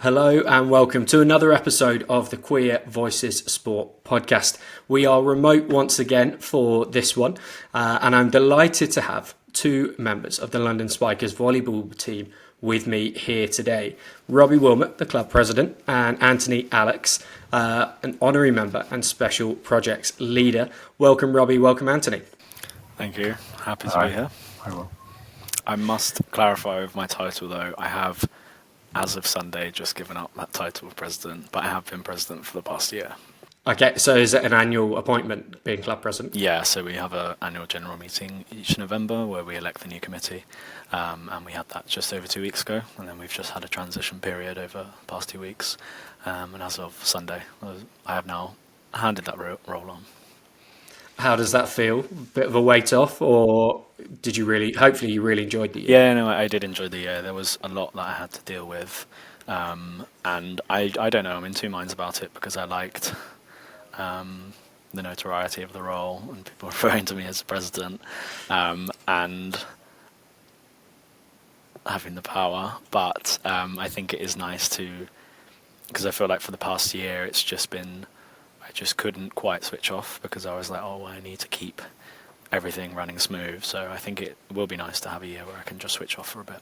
Hello and welcome to another episode of the Queer Voices Sport podcast. We are remote once again for this one, and I'm delighted to have two members of the London Spikers Volleyball team with me here today. Robbie Wilmot, the club president, and Anthony Alex, an honorary member and special projects leader. Welcome, Robbie. Welcome, Anthony. Thank you. Happy to be here. I will. I must clarify with my title, though. I have, as of Sunday, just given up that title of president, but I have been president for the past year. Okay, so is it an annual appointment, being club president? Yeah, so we have an annual general meeting each November where we elect the new committee, and we had that just over 2 weeks ago, and then we've just had a transition period over the past 2 weeks, and as of Sunday, I have now handed that role on. How does that feel? Bit of a weight off, or did you really, hopefully you really enjoyed the year? Yeah, no, I did enjoy the year. There was a lot that I had to deal with, and I don't know, I'm in two minds about it because I liked the notoriety of the role and people referring to me as the president, and having the power, but I think it is nice to, because I feel like for the past year it's just been, I just couldn't quite switch off because I was like, oh, well, I need to keep everything running smooth. So I think it will be nice to have a year where I can just switch off for a bit.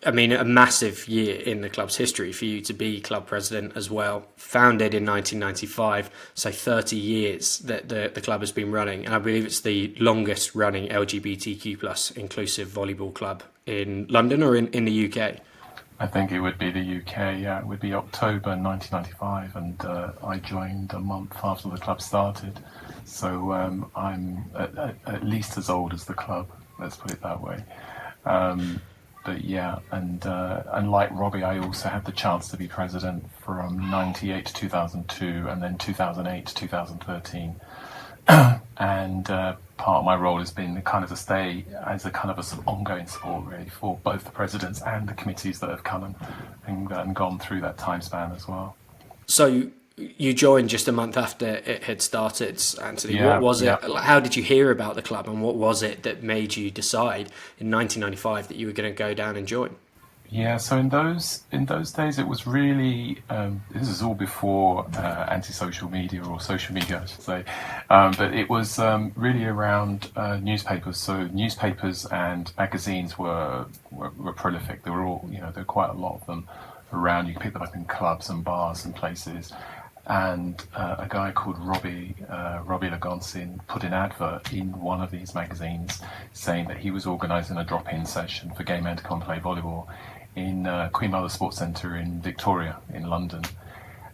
I mean, a massive year in the club's history for you to be club president as well. Founded in 1995, so 30 years that the club has been running. And I believe it's the longest running LGBTQ plus inclusive volleyball club in London or in the UK. I think it would be the UK, yeah. It would be October 1995, and I joined a month after the club started. So I'm at least as old as the club, let's put it that way. But yeah, and like Robbie, I also had the chance to be president from 98 to 2002, and then 2008 to 2013. And part of my role has been kind of to stay as a kind of a ongoing support really for both the presidents and the committees that have come and gone through that time span as well. So you joined just a month after it had started, Anthony. Yeah, what was it? yeah. How did you hear about the club, and what was it that made you decide in 1995 that you were going to go down and join? Yeah, so in those days, it was really this is all before anti-social media, or social media, I should say. But it was really around newspapers. So newspapers and magazines were prolific. There were all, there were quite a lot of them around. You could pick them up in clubs and bars and places. And a guy called Robbie Lagonsin put an advert in one of these magazines saying that he was organising a drop-in session for gay men to come play volleyball in Queen Mother Sports Centre in Victoria in London.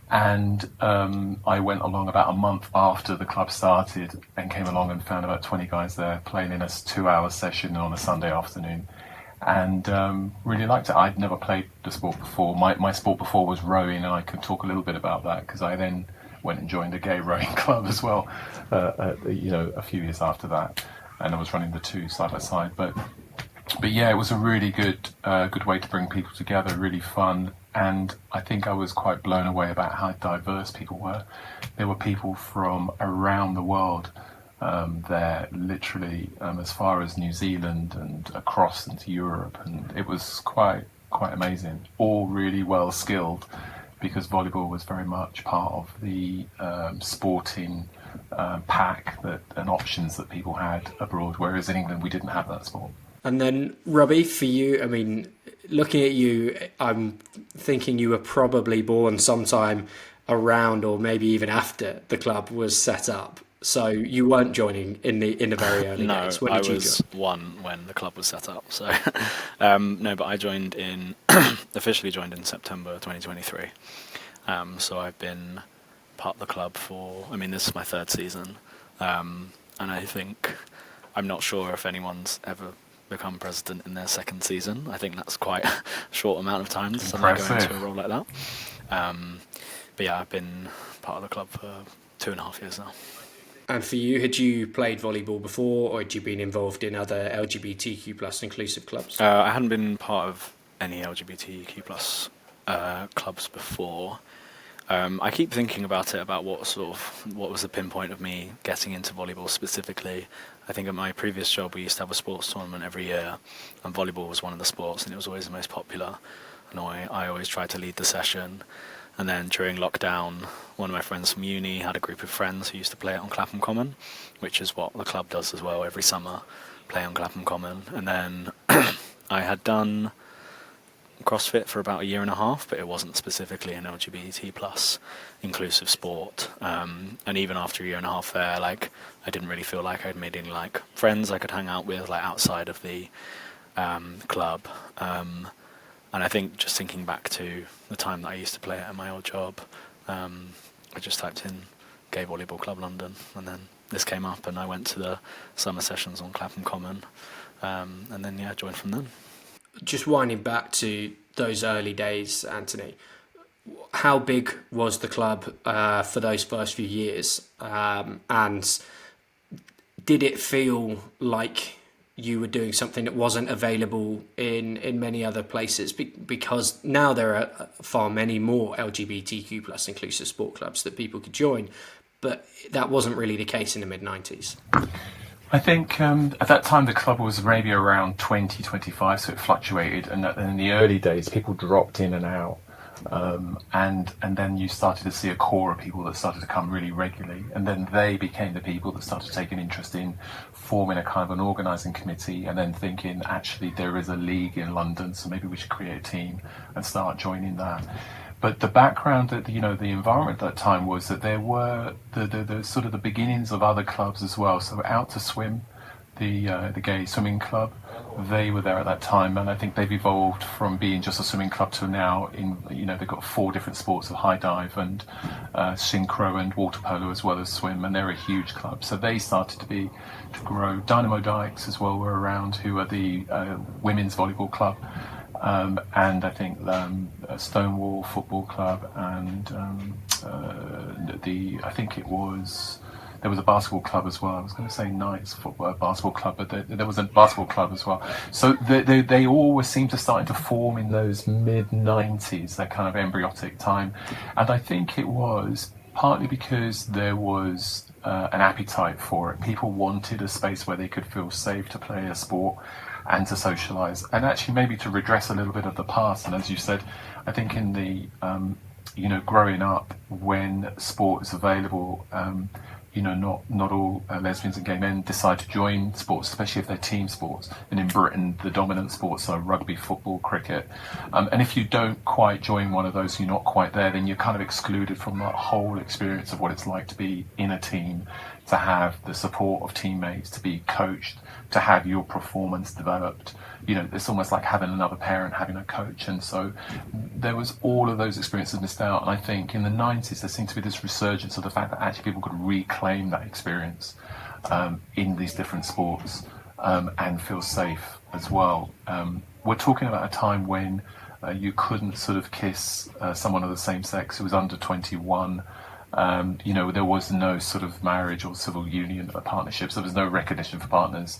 And I went along about a month after the club started and came along and found about 20 guys there playing in a 2-hour session on a Sunday afternoon, and really liked it. I'd never played the sport before. My sport before was rowing, and I could talk a little bit about that because I then went and joined a gay rowing club as well, a few years after that, and I was running the two side by side. But yeah, it was a really good way to bring people together, really fun, and I think I was quite blown away about how diverse people were. There were people from around the world there, literally as far as New Zealand and across into Europe, and it was quite amazing. All really well skilled, because volleyball was very much part of the sporting pack and options that people had abroad, whereas in England we didn't have that sport. And then, Robbie, for you, I mean, looking at you, I'm thinking you were probably born sometime around or maybe even after the club was set up. So you weren't joining in the very early days. When did you was join? one when the club was set up. So no, but I joined officially joined in September 2023. So I've been part of the club this is my third season, and I think, I'm not sure if anyone's ever become president in their second season. I think that's quite a short amount of time to suddenly go into a role like that. But yeah, I've been part of the club for 2.5 years now. And for you, had you played volleyball before, or had you been involved in other LGBTQ plus inclusive clubs? I hadn't been part of any LGBTQ plus clubs before. I keep thinking about it, about what was the pinpoint of me getting into volleyball specifically. I think at my previous job we used to have a sports tournament every year, and volleyball was one of the sports, and it was always the most popular. and I always tried to lead the session. And then during lockdown, one of my friends from uni had a group of friends who used to play it on Clapham Common, which is what the club does as well every summer, play on Clapham Common. And then I had done CrossFit for about a year and a half, but it wasn't specifically an LGBT plus inclusive sport. And even after a year and a half there, like, I didn't really feel like I'd made any like friends I could hang out with like outside of the club. And I think just thinking back to the time that I used to play it at my old job, I just typed in Gay Volleyball Club London, and then this came up, and I went to the summer sessions on Clapham Common, and then joined from then. Just winding back to those early days, Anthony, how big was the club for those first few years? And did it feel like you were doing something that wasn't available in many other places? Because now there are far many more LGBTQ plus inclusive sport clubs that people could join, but that wasn't really the case in the mid-90s. I think at that time the club was maybe around 20, 25, so it fluctuated, and in the early days people dropped in and out, and then you started to see a core of people that started to come really regularly, and then they became the people that started to take an interest in forming a kind of an organising committee, and then thinking, actually there is a league in London, so maybe we should create a team and start joining that. But the background, that the environment at that time was that there were the sort of the beginnings of other clubs as well. So Out to Swim, the gay swimming club, they were there at that time, and I think they've evolved from being just a swimming club to now they've got 4 different sports of high dive and synchro and water polo as well as swim, and they're a huge club. So they started to grow. Dynamo Dykes as well were around, who are the women's volleyball club. And I think Stonewall Football Club, and there was a basketball club as well. I was going to say Knights Football Basketball Club, but there was a basketball club as well. So they all seemed to start to form in those mid-90s, that kind of embryotic time. And I think it was partly because there was an appetite for it. People wanted a space where they could feel safe to play a sport and to socialise, and actually maybe to redress a little bit of the past. And as you said, I think in the growing up when sport is available, not all lesbians and gay men decide to join sports, especially if they're team sports. And in Britain, the dominant sports are rugby, football, cricket. And if you don't quite join one of those, you're not quite there, then you're kind of excluded from that whole experience of what it's like to be in a team, to have the support of teammates, to be coached, to have your performance developed. It's almost like having another parent, having a coach. And so there was all of those experiences missed out. And I think in the 90s, there seemed to be this resurgence of the fact that actually people could reclaim that experience in these different sports and feel safe as well. We're talking about a time when you couldn't sort of kiss someone of the same sex who was under 21. There was no sort of marriage or civil union or partnerships. There was no recognition for partners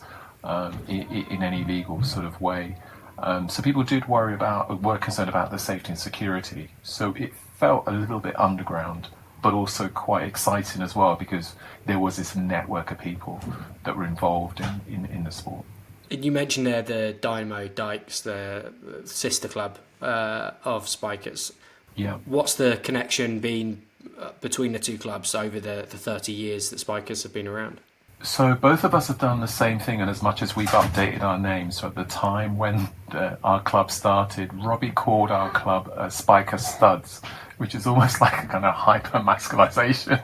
in any legal sort of way. So people were concerned about the safety and security. So it felt a little bit underground, but also quite exciting as well, because there was this network of people that were involved in the sport. You mentioned there the Dynamo Dykes, the sister club of Spikers. Yeah. What's the connection been between the two clubs over the 30 years that Spikers have been around? So both of us have done the same thing, and as much as we've updated our names, so at the time when our club started, Robbie called our club Spiker Studs, which is almost like a kind of hyper-masculinization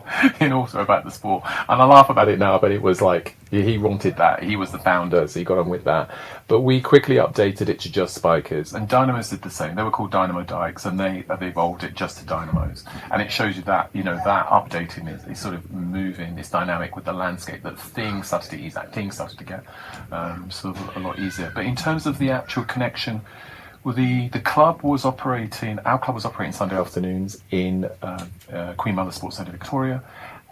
also about the sport. And I laugh about it now, but it was like, he wanted that. He was the founder, so he got on with that. But we quickly updated it to just Spikers. And Dynamos did the same. They were called Dynamo Dykes, and they evolved it just to Dynamos. And it shows you that, that updating is sort of moving, this dynamic with the landscape, that things started to ease, that things started to get sort of a lot easier. But in terms of the actual connection, well, our club was operating Sunday afternoons in Queen Mother Sports Centre Victoria,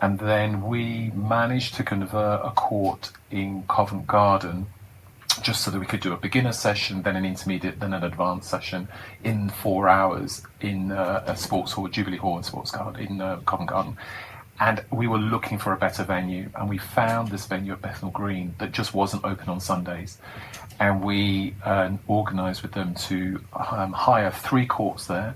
and then we managed to convert a court in Covent Garden just so that we could do a beginner session, then an intermediate, then an advanced session in 4 hours in a sports hall, Jubilee Hall and Sports Garden in Covent Garden. And we were looking for a better venue, and we found this venue at Bethnal Green that just wasn't open on Sundays. And we organised with them to hire 3 courts there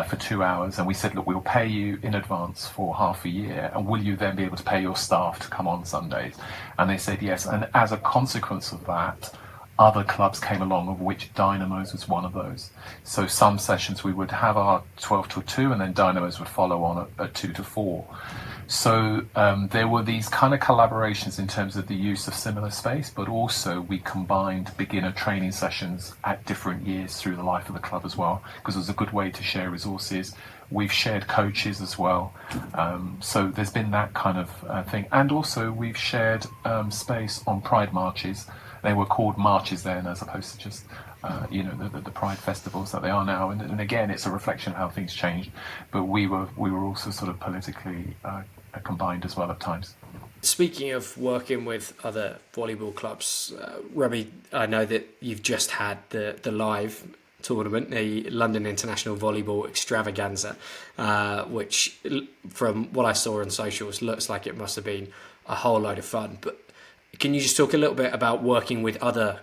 for 2 hours. And we said, look, we'll pay you in advance for half a year, and will you then be able to pay your staff to come on Sundays? And they said yes. And as a consequence of that, other clubs came along, of which Dynamos was one of those. So some sessions we would have our 12 till 2, and then Dynamos would follow on at 2 to 4. So there were these kind of collaborations in terms of the use of similar space, but also we combined beginner training sessions at different years through the life of the club as well, because it was a good way to share resources. We've shared coaches as well. So there's been that kind of thing. And also we've shared space on Pride marches. They were called marches then, as opposed to just the Pride festivals that they are now. And again, it's a reflection of how things changed. But we were also sort of politically combined as well at times. Speaking of working with other volleyball clubs, Robbie, I know that you've just had the live tournament, the London International Volleyball Extravaganza, which, from what I saw on socials, looks like it must have been a whole load of fun. But can you just talk a little bit about working with other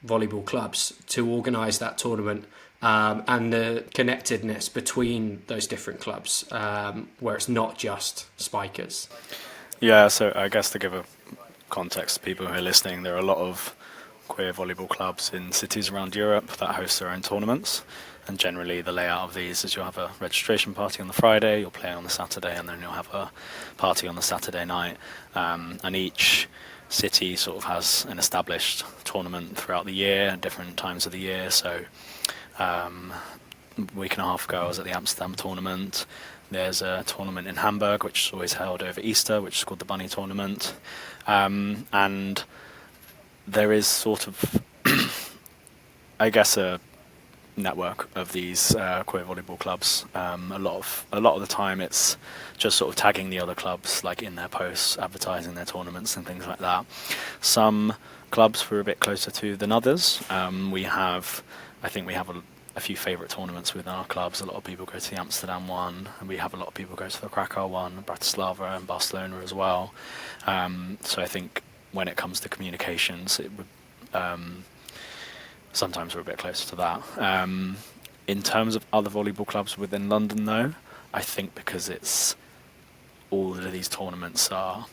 volleyball clubs to organise that tournament, and the connectedness between those different clubs, where it's not just Spikers? Yeah, so I guess to give a context to people who are listening, there are a lot of queer volleyball clubs in cities around Europe that host their own tournaments. And generally the layout of these is you'll have a registration party on the Friday, you'll play on the Saturday, and then you'll have a party on the Saturday night. And each city sort of has an established tournament throughout the year at different times of the year. So a week and a half ago I was at the Amsterdam tournament. There's a tournament in Hamburg which is always held over Easter, which is called the Bunny Tournament. And there is sort of I guess a network of these queer volleyball clubs. A lot of the time it's just sort of tagging the other clubs like in their posts, advertising their tournaments and things like that. Some clubs we're a bit closer to than others. I think we have a few favourite tournaments within our clubs. A lot of people go to the Amsterdam one, and we have a lot of people go to the Krakow one, Bratislava and Barcelona as well. So I think when it comes to communications, it would sometimes we're a bit closer to that. In terms of other volleyball clubs within London, though, I think because it's all of these tournaments are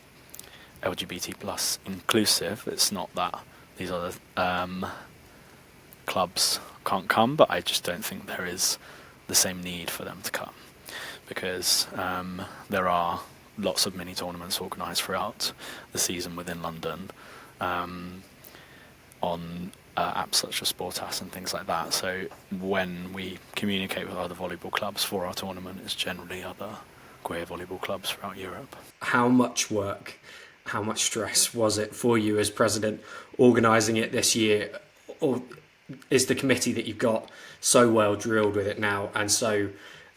LGBT plus inclusive, it's not that these other clubs can't come, but I just don't think there is the same need for them to come, because there are lots of mini tournaments organised throughout the season within London on apps such as Sportas and things like that. So when we communicate with other volleyball clubs for our tournament, it's generally other queer volleyball clubs throughout Europe. How much work, how much stress was it for you as president organising it this year? Or is the committee that you've got so well drilled with it now and so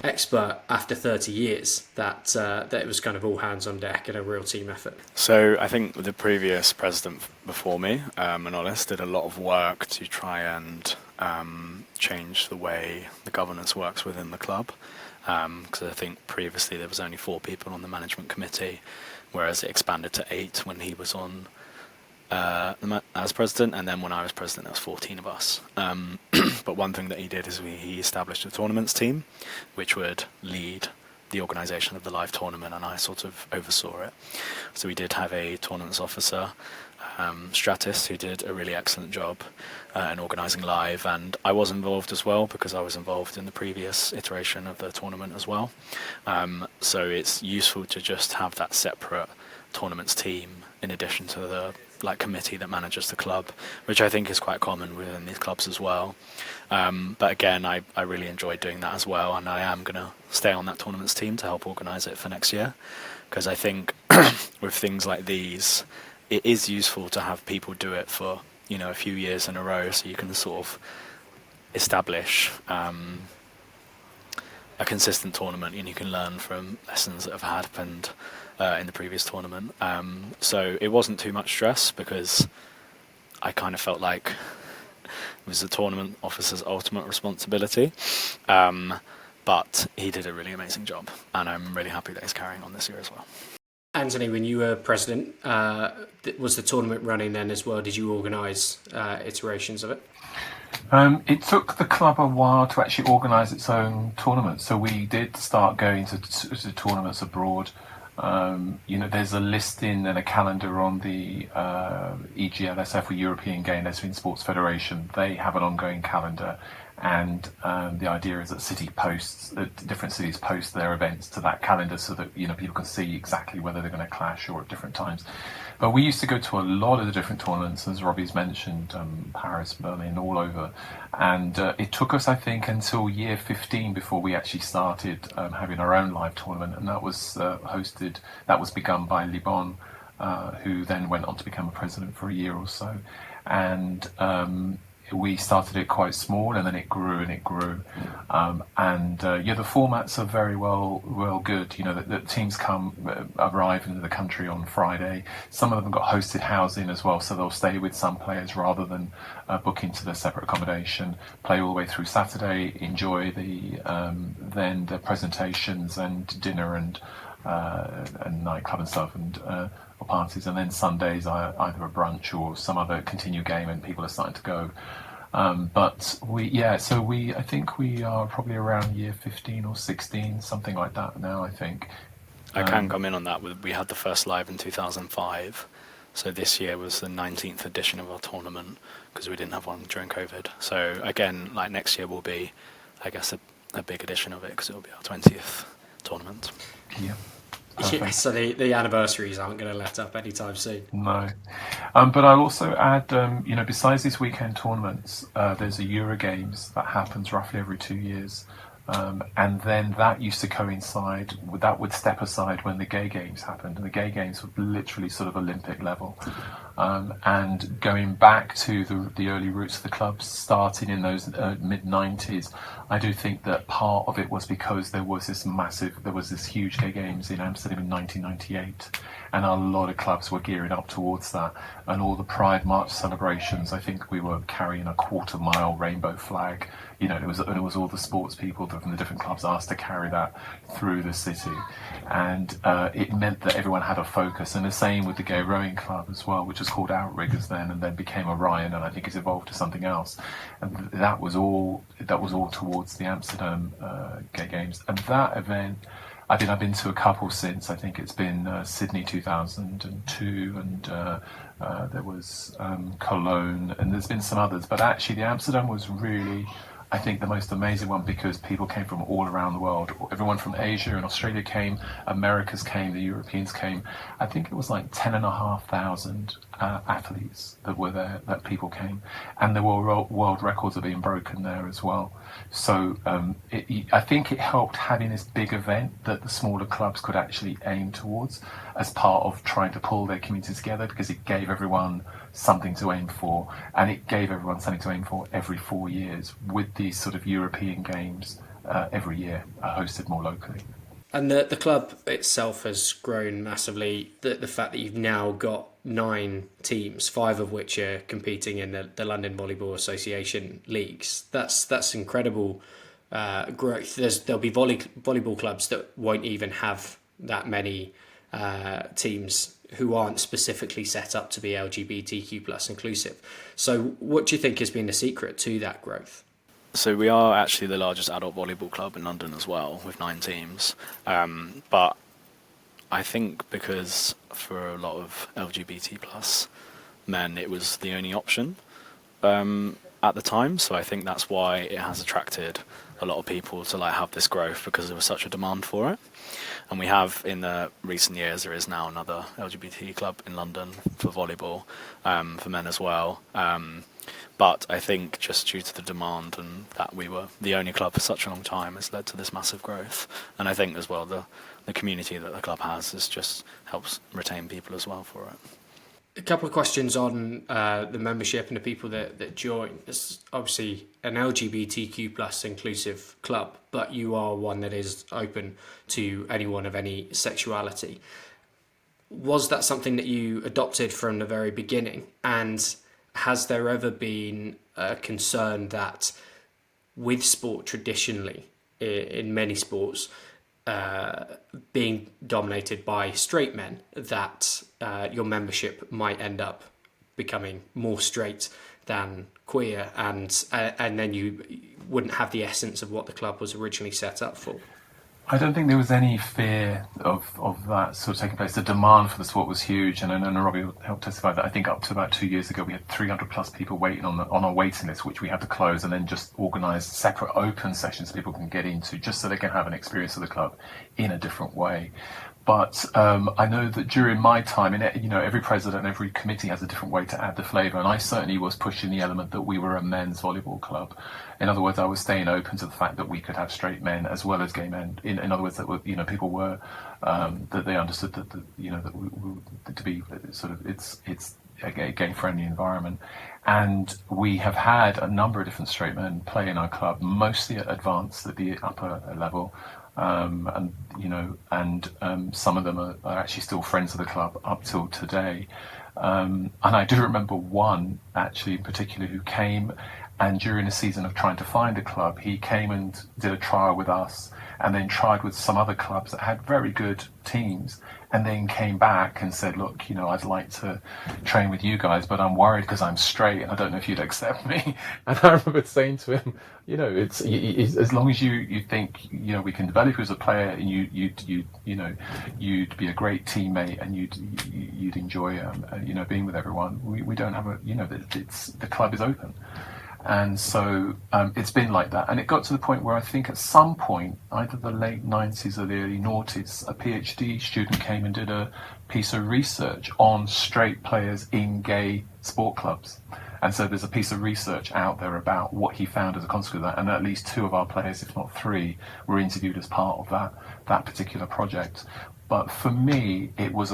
expert after 30 years that it was kind of all hands on deck and a real team effort? So I think the previous president before me, Manolis, did a lot of work to try and change the way the governance works within the club, because I think previously there was only 4 people on the management committee, whereas it expanded to 8 when he was on as president, and then when I was president there was 14 of us. But one thing that he did is he established a tournaments team which would lead the organisation of the live tournament, and I sort of oversaw it. So we did have a tournaments officer, Stratis, who did a really excellent job in organising live, and I was involved as well because I was involved in the previous iteration of the tournament as well. So it's useful to just have that separate tournaments team in addition to the committee that manages the club, which I think is quite common within these clubs as well. But again, I really enjoyed doing that as well, and I am going to stay on that tournaments team to help organise it for next year, because I think with things like these, it is useful to have people do it for a few years in a row, so you can sort of establish a consistent tournament, and you can learn from lessons that have happened in the previous tournament. So it wasn't too much stress because I kind of felt like it was the tournament officer's ultimate responsibility. But he did a really amazing job, and I'm really happy that he's carrying on this year as well. Anthony, when you were president, was the tournament running then as well? Did you organise iterations of it? It took the club a while to actually organise its own tournaments. So we did start going to tournaments abroad. There's a listing and a calendar on the EGLSF, or European Gay and Lesbian Sports Federation. They have an ongoing calendar, and the idea is that different cities post their events to that calendar so that people can see exactly whether they're going to clash or at different times. But we used to go to a lot of the different tournaments, as Robbie's mentioned, Paris, Berlin, all over. And it took us, I think, until year 15 before we actually started having our own live tournament. And that was begun by Libon, who then went on to become a president for a year or so. And we started it quite small, and then it grew and it grew. The formats are very well good. The teams arrive into the country on Friday. Some of them got hosted housing as well, so they'll stay with some players rather than book into their separate accommodation. Play all the way through Saturday, enjoy then the presentations and dinner and nightclub and stuff or parties, and then Sundays either a brunch or some other continued game, and people are starting to go. I think we are probably around year 15 or 16, something like that now, I think. I can come in on that. We had the first live in 2005, so this year was the 19th edition of our tournament because we didn't have one during COVID. So again, like next year will be, I guess, a big edition of it because it will be our 20th tournament. Yeah. Yeah, so the anniversaries aren't going to let up anytime soon. No. But I'll also add, besides these weekend tournaments, there's a Euro Games that happens roughly every 2 years. And then that used to coincide, that would step aside when the Gay Games happened. And the Gay Games were literally sort of Olympic level. And going back to the early roots of the club, starting in those mid-90s, I do think that part of it was because there was this huge Gay Games in Amsterdam in 1998. And a lot of clubs were gearing up towards that. And all the Pride March celebrations, I think we were carrying a quarter-mile rainbow flag. It was all the sports people from the different clubs asked to carry that through the city. And it meant that everyone had a focus. And the same with the Gay Rowing Club as well, which was called Outriggers then, and then became Orion, and I think it's evolved to something else. And that was all towards the Amsterdam Gay Games. And that event, I've been to a couple since. I think it's been Sydney 2002, and there was Cologne, and there's been some others. But actually, the Amsterdam was really, I think, the most amazing one because people came from all around the world. Everyone from Asia and Australia came, Americas came, the Europeans came. I think it was like 10,500 athletes that were there, that people came. And there were world records are being broken there as well. So I think it helped having this big event that the smaller clubs could actually aim towards as part of trying to pull their community together, because it gave everyone something to aim for, and it gave everyone something to aim for every 4 years, with these sort of European games every year hosted more locally. And the club itself has grown massively. The fact that you've now got 9 teams, 5 of which are competing in the London Volleyball Association leagues, that's incredible growth. There'll be volleyball clubs that won't even have that many teams who aren't specifically set up to be LGBTQ plus inclusive. So what do you think has been the secret to that growth? So we are actually the largest adult volleyball club in London as well, with 9 teams. But I think because for a lot of LGBT plus men, it was the only option at the time. So I think that's why it has attracted a lot of people to have this growth, because there was such a demand for it. And we have, in the recent years, there is now another LGBT club in London for volleyball, for men as well. But I think just due to the demand and that we were the only club for such a long time has led to this massive growth. And I think as well the community that the club has just helps retain people as well for it. A couple of questions on the membership and the people that join. It's obviously an LGBTQ plus inclusive club, but you are one that is open to anyone of any sexuality. Was that something that you adopted from the very beginning? And has there ever been a concern that with sport traditionally, in many sports being dominated by straight men, that your membership might end up becoming more straight than queer, and then you wouldn't have the essence of what the club was originally set up for. I don't think there was any fear of that sort of taking place. The demand for the sport was huge, and I know Robbie helped testify that I think up to about 2 years ago we had 300 plus people waiting on our waiting list, which we had to close and then just organise separate open sessions people can get into, just so they can have an experience of the club in a different way. But I know that during my time, every president, every committee has a different way to add the flavour, and I certainly was pushing the element that we were a men's volleyball club. In other words, I was staying open to the fact that we could have straight men as well as gay men. In other words, that people were that they understood that that we to be sort of it's a gay-friendly environment. And we have had a number of different straight men play in our club, mostly at advanced, at the upper level. And some of them are actually still friends of the club up till today. And I do remember one actually in particular who came, and during a season of trying to find a club, he came and did a trial with us, and then tried with some other clubs that had very good teams, and then came back and said, look, I'd like to train with you guys, but I'm worried because I'm straight and I don't know if you'd accept me. And I remember saying to him, it's as long as you think, we can develop you as a player, and you'd be a great teammate, and you'd enjoy, being with everyone. We don't have the club is open. And so it's been like that. And it got to the point where I think at some point, either the late 90s or the early noughties, a PhD student came and did a piece of research on straight players in gay sport clubs. And so there's a piece of research out there about what he found as a consequence of that. And at least 2 of our players, if not 3, were interviewed as part of that particular project. But for me, it was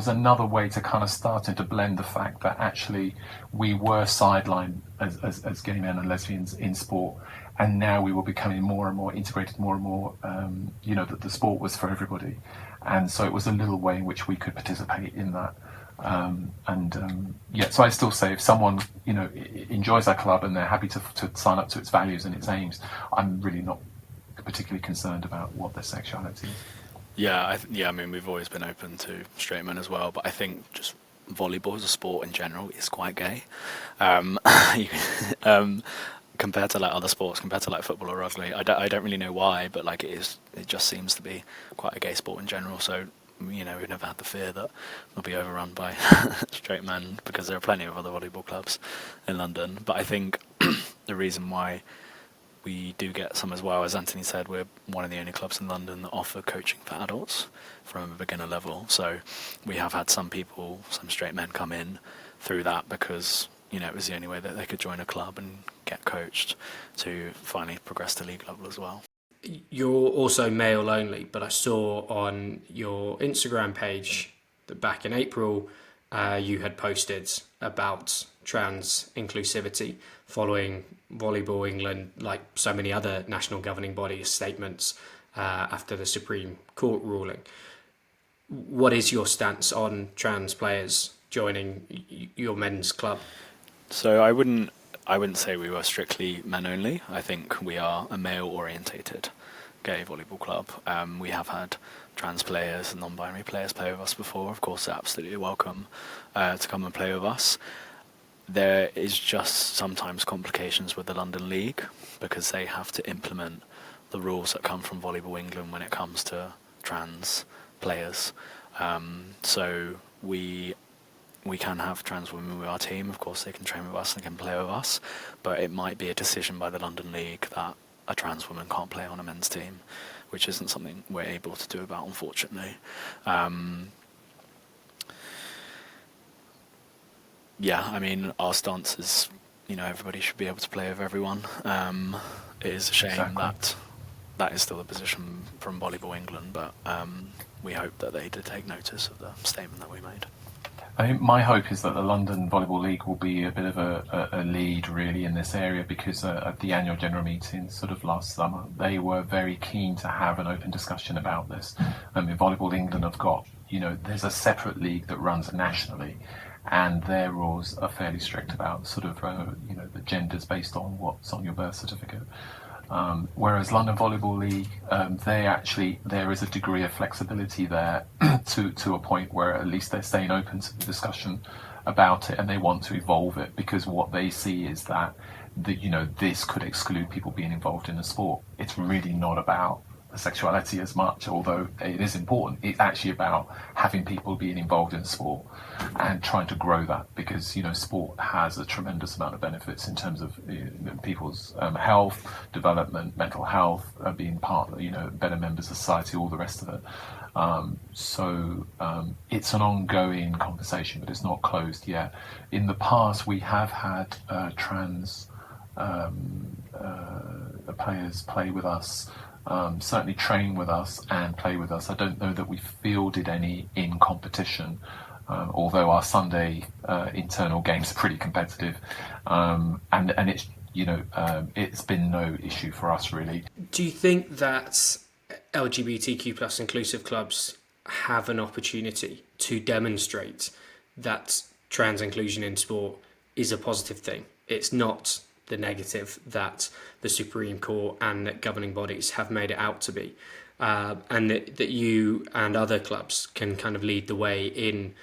another way to kind of starting to blend the fact that actually we were sidelined as gay men and lesbians in sport, and now we were becoming more and more integrated, more and more, that the sport was for everybody. And so it was a little way in which we could participate in that. So I still say if someone, enjoys our club and they're happy to sign up to its values and its aims, I'm really not particularly concerned about what their sexuality is. Yeah, I mean, we've always been open to straight men as well, but I think just volleyball as a sport in general is quite gay. Compared to like other sports, compared to like football or rugby, I don't really know why, but like it just seems to be quite a gay sport in general. So we've never had the fear that we'll be overrun by straight men, because there are plenty of other volleyball clubs in London. But I think the reason why we do get some as well, as Anthony said, we're one of the only clubs in London that offer coaching for adults from a beginner level. So we have had some straight men come in through that because, it was the only way that they could join a club and get coached to finally progress to league level as well. You're also male only, but I saw on your Instagram page that back in April, you had posted about trans inclusivity following Volleyball England, like so many other national governing bodies, statements after the Supreme Court ruling. What is your stance on trans players joining your men's club? So I wouldn't say we were strictly men only. I think we are a male-orientated gay volleyball club. We have had trans players and non-binary players play with us before. Of course, they're absolutely welcome to come and play with us. There is just sometimes complications with the London League because they have to implement the rules that come from Volleyball England when it comes to trans players. So we can have trans women with our team. Of course, they can train with us and can play with us, but it might be a decision by the London League that a trans woman can't play on a men's team, which isn't something we're able to do about, unfortunately. I mean, our stance is, everybody should be able to play with everyone. It is a shame that is still the position from Volleyball England, but we hope that they did take notice of the statement that we made. I think my hope is that the London Volleyball League will be a bit of a lead really in this area, because at the annual general meeting sort of last summer, they were very keen to have an open discussion about this. Volleyball England have got, there's a separate league that runs nationally, and their rules are fairly strict about sort of, the genders based on what's on your birth certificate. Whereas London Volleyball League, there is a degree of flexibility there to a point where at least they're staying open to the discussion about it, and they want to evolve it, because what they see is that this could exclude people being involved in the sport. It's really not about sexuality as much, although it is important. It's actually about having people being involved in sport and trying to grow that, because sport has a tremendous amount of benefits in terms of people's health, development, mental health, being part of better members of society, all the rest of it. So it's an ongoing conversation, but it's not closed yet. In the past, we have had trans players play with us, certainly train with us and play with us. I don't know that we fielded any in competition, although our Sunday internal games are pretty competitive, and it's it's been no issue for us really. Do you think that LGBTQ plus inclusive clubs have an opportunity to demonstrate that trans inclusion in sport is a positive thing? It's not the negative that the Supreme Court and that governing bodies have made it out to be, and that you and other clubs can kind of lead the way in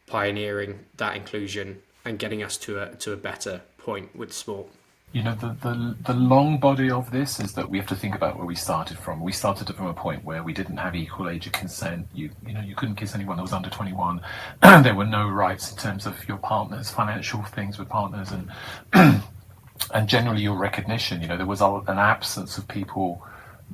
pioneering that inclusion and getting us to a better point with sport. The long body of this is that we have to think about where we started from. We started from a point where we didn't have equal age of consent. You couldn't kiss anyone that was under 21. There were no rights in terms of your partners, financial things with partners, and generally your recognition. There was an absence of people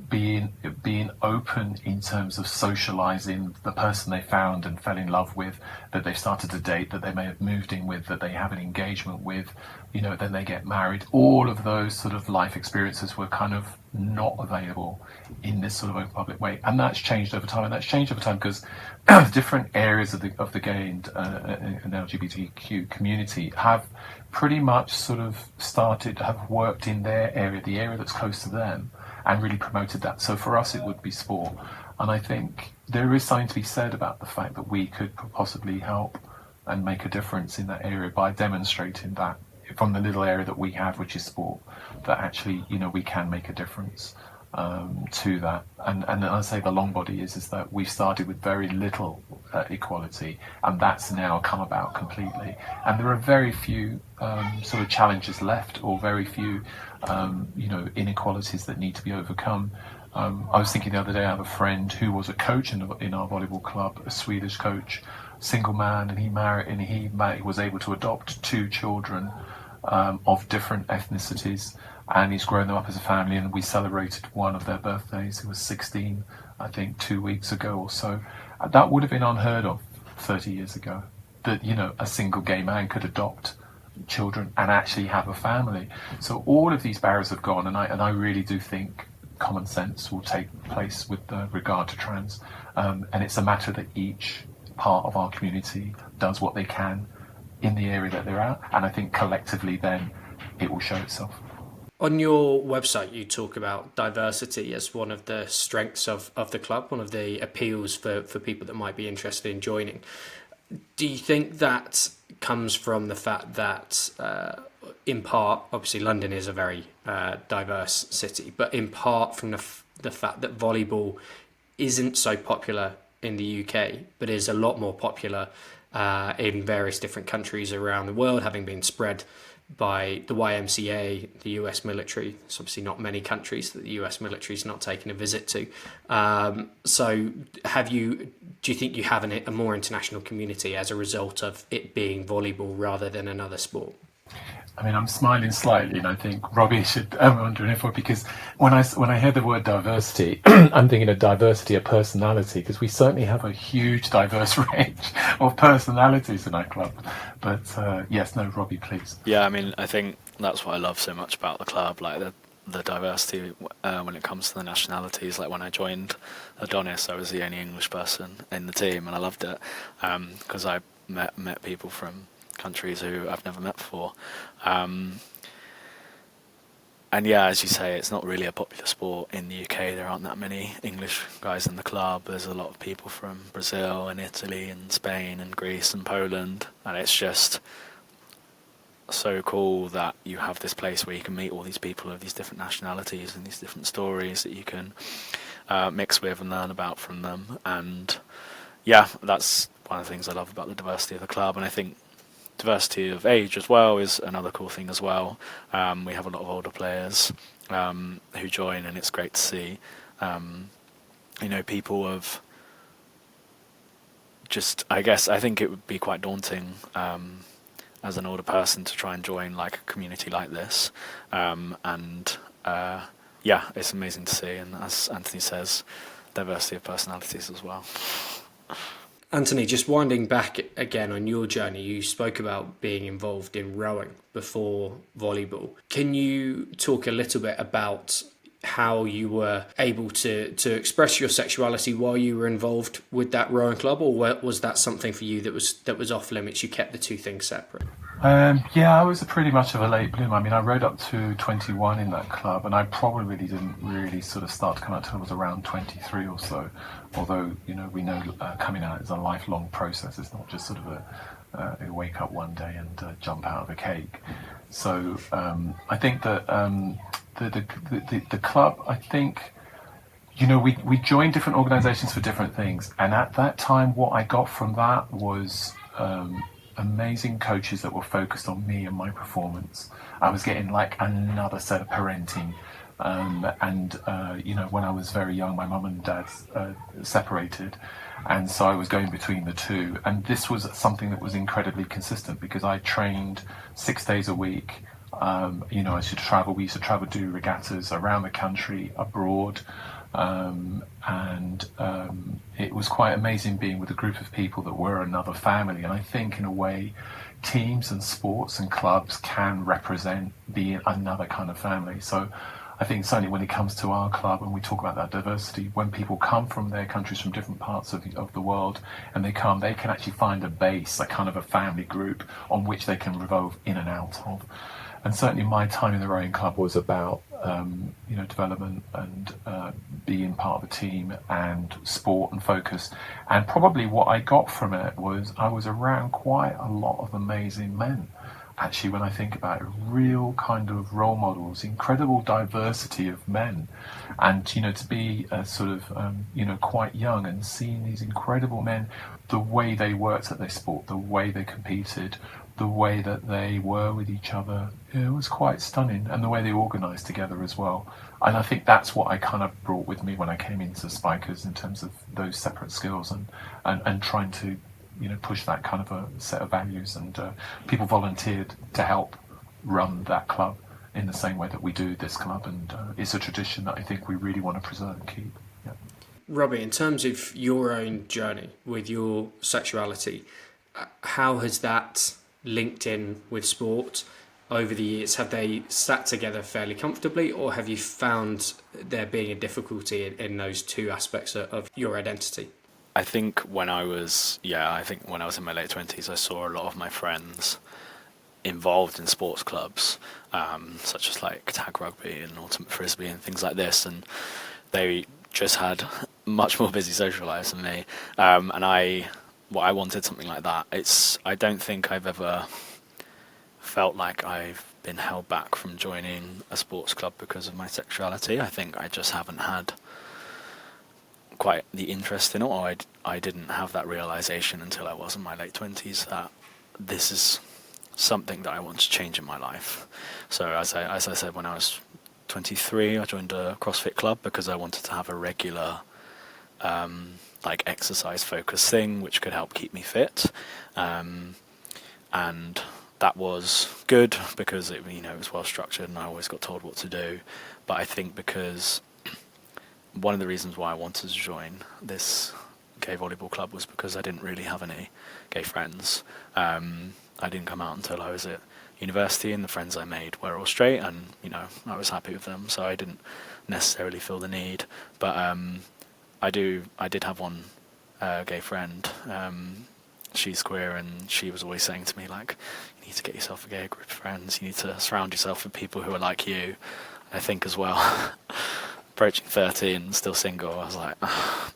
being open in terms of socializing the person they found and fell in love with, that they started to date, that they may have moved in with, that they have an engagement with, then they get married. All of those sort of life experiences were kind of not available in this sort of open public way, and that's changed over time. And that's changed over time because different areas of the gay and LGBTQ community have pretty much sort of have worked in their area, the area that's close to them, and really promoted that. So for us, it would be sport. And I think there is something to be said about the fact that we could possibly help and make a difference in that area by demonstrating that from the little area that we have, which is sport, that actually, we can make a difference to that. And I say the long body is that we started with very little equality, and that's now come about completely. And there are very few sort of challenges left, or very few inequalities that need to be overcome. I was thinking the other day, I have a friend who was a coach in our volleyball club, a Swedish coach, single man, and he was able to adopt 2 children of different ethnicities, and he's grown them up as a family, and we celebrated one of their birthdays. He was 16, I think, 2 weeks ago or so. That would have been unheard of 30 years ago, that a single gay man could adopt children and actually have a family. So all of these barriers have gone, and I really do think common sense will take place with regard to trans, and it's a matter that each part of our community does what they can in the area that they're at, and I think collectively then it will show itself. On your website, you talk about diversity as one of the strengths of the club, one of the appeals for people that might be interested in joining. Do you think that comes from the fact that, in part, obviously London is a very diverse city, but in part from the fact that volleyball isn't so popular in the UK, but is a lot more popular in various different countries around the world, having been spread by the YMCA, the US military? It's obviously not many countries that the US military is not taking a visit to. So do you think you have a more international community as a result of it being volleyball rather than another sport? I mean, I'm smiling slightly, and I think Robbie should wonder if, because when I hear the word diversity, I'm thinking of diversity of personality, because we certainly have a huge diverse range of personalities in our club. But yes, no, Robbie, please. Yeah, I mean, I think that's what I love so much about the club, like the diversity when it comes to the nationalities. Like when I joined Adonis, I was the only English person in the team, and I loved it because I met people from countries who I've never met before. And yeah, as you say, it's not really a popular sport in the UK. There aren't that many English guys in the club. There's a lot of people from Brazil and Italy and Spain and Greece and Poland, and it's just so cool that you have this place where you can meet all these people of these different nationalities and these different stories that you can mix with and learn about from them. And yeah, that's one of the things I love about the diversity of the club. And I think diversity of age as well is another cool thing as well. We have a lot of older players who join, and it's great to see people of just, I think it would be quite daunting as an older person to try and join like a community like this, it's amazing to see. And as Anthony says, diversity of personalities as well. Anthony, just winding back again on your journey, you spoke about being involved in rowing before volleyball. Can you talk a little bit about how you were able to express your sexuality while you were involved with that rowing club, or was that something for you that was off limits? You kept the two things separate? I was pretty much of a late bloomer. I mean, I rowed up to 21 in that club, and I probably didn't really sort of start to come out until I was around 23 or so. Although, we know coming out is a lifelong process. It's not just sort of you wake up one day and jump out of a cake. So I think that the club, I think, we joined different organisations for different things. And at that time, what I got from that was amazing coaches that were focused on me and my performance. I was getting like another set of parenting. When I was very young, my mum and dad separated. And so I was going between the two. And this was something that was incredibly consistent because I trained 6 days a week. I used to travel. We used to travel, do regattas around the country, abroad. It was quite amazing being with a group of people that were another family. And I think, in a way, teams and sports and clubs can represent being another kind of family. So I think certainly when it comes to our club and we talk about that diversity, when people come from their countries, from different parts of the world, and they can actually find a base, a kind of a family group on which they can revolve in and out of. And certainly my time in the rowing club was about development and being part of a team and sport and focus. And probably what I got from it was I was around quite a lot of amazing men. Actually, when I think about it, real kind of role models, incredible diversity of men. And, to be quite young and seeing these incredible men, the way they worked at their sport, the way they competed, the way that they were with each other, it was quite stunning. And the way they organised together as well. And I think that's what I kind of brought with me when I came into Spikers in terms of those separate skills and trying to push that kind of a set of values, and people volunteered to help run that club in the same way that we do this club, and it's a tradition that I think we really want to preserve and keep. Yeah. Robbie, in terms of your own journey with your sexuality, how has that linked in with sport over the years? Have they sat together fairly comfortably, or have you found there being a difficulty in those two aspects of your identity? I think when I was in my late 20s, I saw a lot of my friends involved in sports clubs, such as like tag rugby and ultimate frisbee and things like this, and they just had much more busy social lives than me. And I wanted something like that. I don't think I've ever felt like I've been held back from joining a sports club because of my sexuality. I think I just haven't had quite the interest in it, or I didn't have that realization until I was in my late 20s that this is something that I want to change in my life. So as I said, when I was 23, I joined a CrossFit club because I wanted to have a regular exercise focused thing which could help keep me fit, and that was good because it was well structured and I always got told what to do. But I think because one of the reasons why I wanted to join this gay volleyball club was because I didn't really have any gay friends. I didn't come out until I was at university, and the friends I made were all straight, and I was happy with them, so I didn't necessarily feel the need. But I did have one gay friend. She's queer, and she was always saying to me, like, you need to get yourself a gay group of friends, you need to surround yourself with people who are like you. I think as well, approaching 30 and still single, I was like,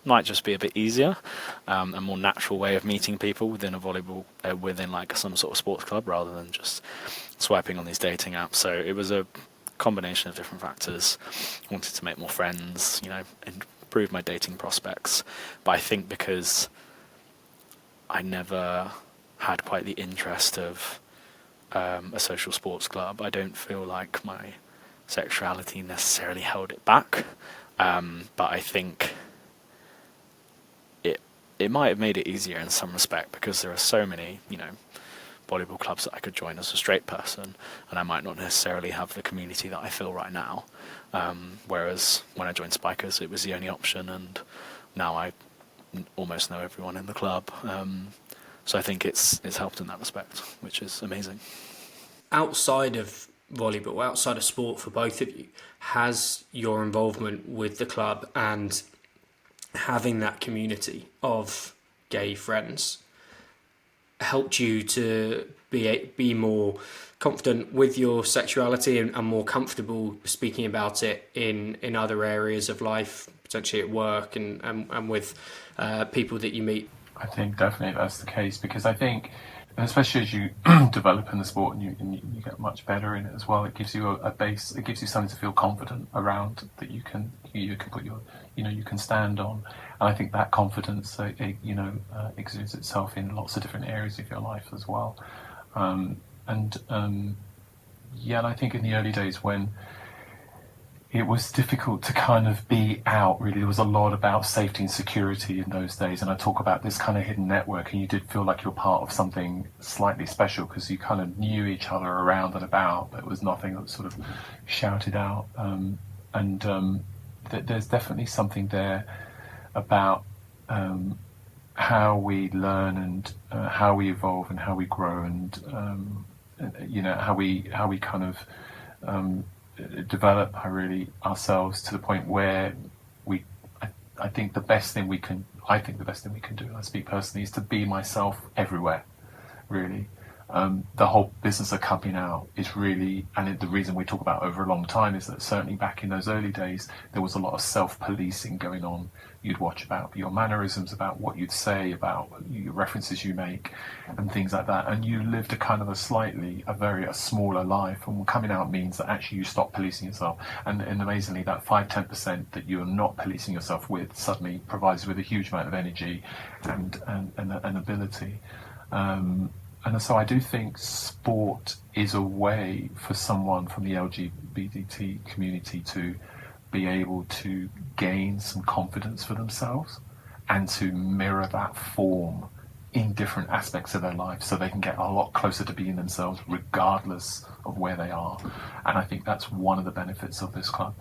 might just be a bit easier, a more natural way of meeting people within a volleyball, within like some sort of sports club, rather than just swiping on these dating apps. So it was a combination of different factors. I wanted to make more friends, improve my dating prospects. But I think because I never had quite the interest of a social sports club, I don't feel like my sexuality necessarily held it back. But I think it might have made it easier in some respect, because there are so many, volleyball clubs that I could join as a straight person, and I might not necessarily have the community that I feel right now. Whereas when I joined Spikers, it was the only option, and now I almost know everyone in the club. So I think it's helped in that respect, which is amazing. Outside of volleyball, outside of sport for both of you, has your involvement with the club and having that community of gay friends helped you to be more confident with your sexuality and more comfortable speaking about it in other areas of life, potentially at work and with people that you meet? I think definitely that's the case, because I think, and especially as you develop in the sport and you get much better in it as well, it gives you a base, it gives you something to feel confident around, that you can put your, you can stand on. And I think that confidence, exudes itself in lots of different areas of your life as well. And I think in the early days when it was difficult to kind of be out, really, there was a lot about safety and security in those days. And I talk about this kind of hidden network, and you did feel like you were part of something slightly special, because you kind of knew each other around and about, but it was nothing that was sort of shouted out. There's definitely something there about how we learn and how we evolve and how we grow, and how we kind of develop ourselves to the point where I think the best thing we can do, and I speak personally, is to be myself everywhere, really. The whole business of coming out is really, and the reason we talk about over a long time is that certainly back in those early days, there was a lot of self-policing going on. You'd watch about your mannerisms, about what you'd say, about your references you make, and things like that. And you lived a kind of a smaller life. And coming out means that actually you stop policing yourself. And amazingly, that 5-10% that you're not policing yourself with suddenly provides you with a huge amount of energy and ability. And so I do think sport is a way for someone from the LGBT community to be able to gain some confidence for themselves and to mirror that form in different aspects of their life, so they can get a lot closer to being themselves regardless of where they are. And I think that's one of the benefits of this club.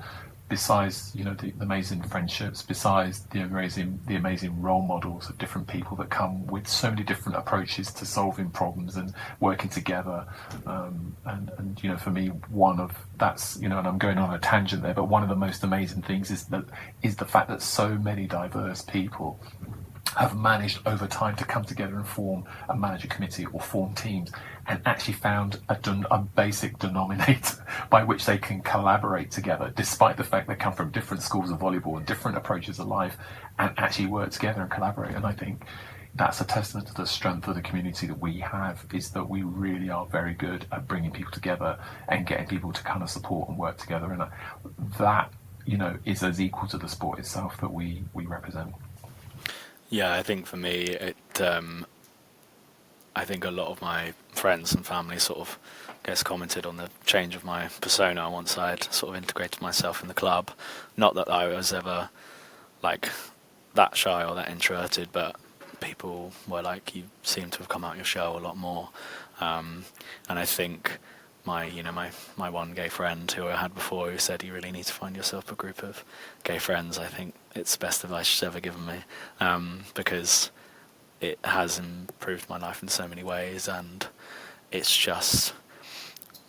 Besides, the amazing friendships, besides the amazing role models of different people that come with so many different approaches to solving problems and working together. And for me, one of that's, and I'm going on a tangent there, but one of the most amazing things is the fact that so many diverse people have managed over time to come together and form a manager committee or form teams, and actually found a basic denominator by which they can collaborate together, despite the fact they come from different schools of volleyball and different approaches of life, and actually work together and collaborate. And I think that's a testament to the strength of the community that we have, is that we really are very good at bringing people together and getting people to kind of support and work together. And that, is as equal to the sport itself that we represent. Yeah, I think for me, I think a lot of my friends and family sort of, commented on the change of my persona once I'd sort of integrated myself in the club. Not that I was ever like that shy or that introverted, but people were like, you seem to have come out your shell a lot more. And I think my one gay friend who I had before, who said you really need to find yourself a group of gay friends, I think it's the best advice she's ever given me, because it has improved my life in so many ways. And it's just,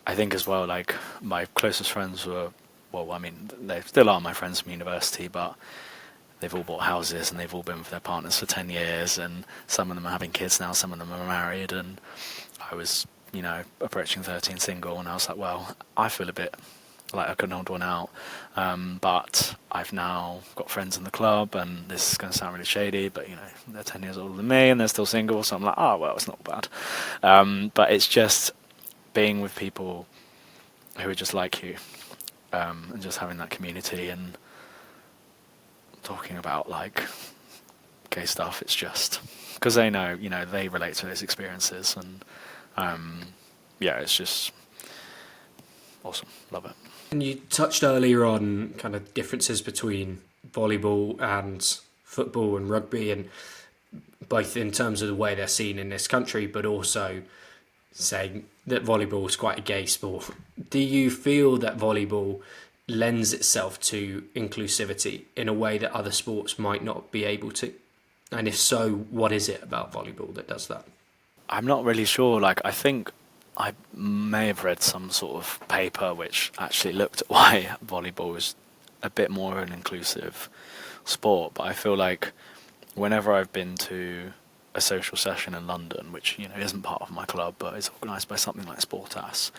I think as well, like my closest friends were, they still are my friends from university, but they've all bought houses and they've all been with their partners for 10 years, and some of them are having kids now, some of them are married, and I was approaching 13 single, and I was like, well, I feel a bit like I couldn't hold one out, but I've now got friends in the club, and this is going to sound really shady, but they're 10 years older than me and they're still single, so I'm like, well, it's not bad. But it's just being with people who are just like you, and just having that community and talking about like gay stuff. It's just because they know, they relate to those experiences, and it's just awesome. Love it. And you touched earlier on kind of differences between volleyball and football and rugby, and both in terms of the way they're seen in this country, but also saying that volleyball is quite a gay sport. Do you feel that volleyball lends itself to inclusivity in a way that other sports might not be able to? And if so, what is it about volleyball that does that? I'm not really sure. Like, I think I may have read some sort of paper which actually looked at why volleyball is a bit more of an inclusive sport, but I feel like whenever I've been to a social session in London, which isn't part of my club but is organised by something like Sportas,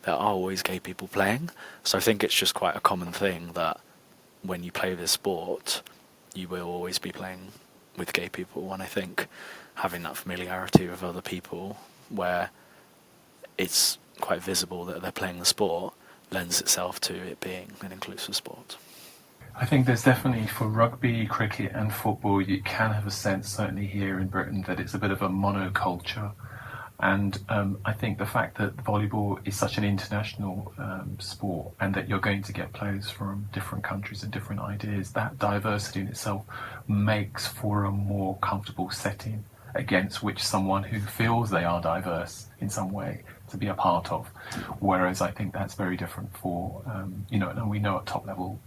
there are always gay people playing. So I think it's just quite a common thing that when you play this sport, you will always be playing with gay people. And I think having that familiarity with other people, where it's quite visible that they're playing the sport, lends itself to it being an inclusive sport. I think there's definitely, for rugby, cricket and football, you can have a sense, certainly here in Britain, that it's a bit of a monoculture. And I think the fact that volleyball is such an international sport, and that you're going to get players from different countries and different ideas, that diversity in itself makes for a more comfortable setting against which someone who feels they are diverse in some way to be a part of. Whereas I think that's very different for, and we know at top level,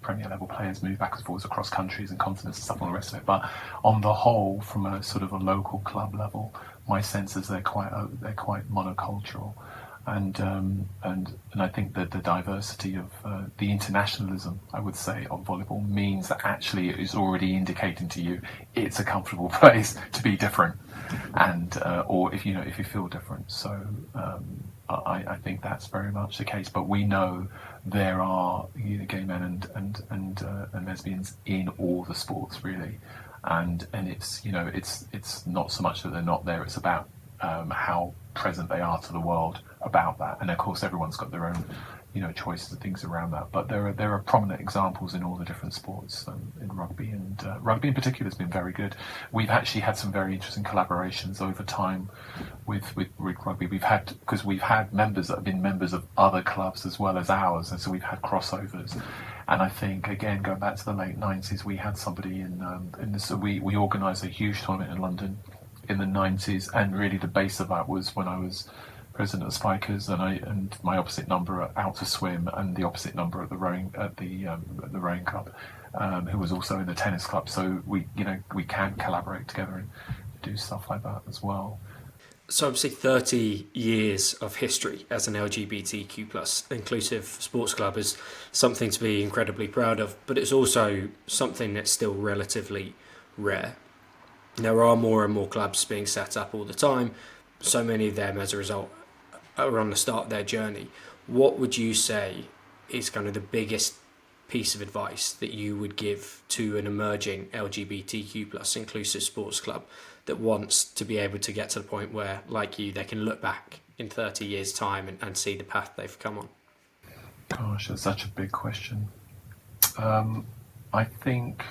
Premier level players move backwards and forwards across countries and continents and stuff and all the rest of it. But on the whole, from a sort of a local club level, my sense is they're quite monocultural. And I think that the diversity of the internationalism, I would say, of volleyball means that actually it is already indicating to you it's a comfortable place to be different, and or if you feel different. So I think that's very much the case. But we know there are gay men and lesbians in all the sports really, and it's it's not so much that they're not there. It's about how present they are to the world about that, and of course everyone's got their own choices and things around that, but there are prominent examples in all the different sports, in rugby, and rugby in particular has been very good. We've actually had some very interesting collaborations over time with rugby. We've had members that have been members of other clubs as well as ours, and so we've had crossovers. And I think, again, going back to the late 90s, we had somebody in this. We organised a huge tournament in London in the 90s, and really the base of that was when I was president of Spikers, and my opposite number out to swim, and the opposite number at the rowing club, who was also in the tennis club. So we can collaborate together and do stuff like that as well. So obviously 30 years of history as an LGBTQ plus inclusive sports club is something to be incredibly proud of, but it's also something that's still relatively rare. There are more and more clubs being set up all the time. So many of them, as a result, are on the start of their journey. What would you say is kind of the biggest piece of advice that you would give to an emerging LGBTQ plus inclusive sports club that wants to be able to get to the point where, like you, they can look back in 30 years' time and see the path they've come on? Gosh, that's such a big question. I think,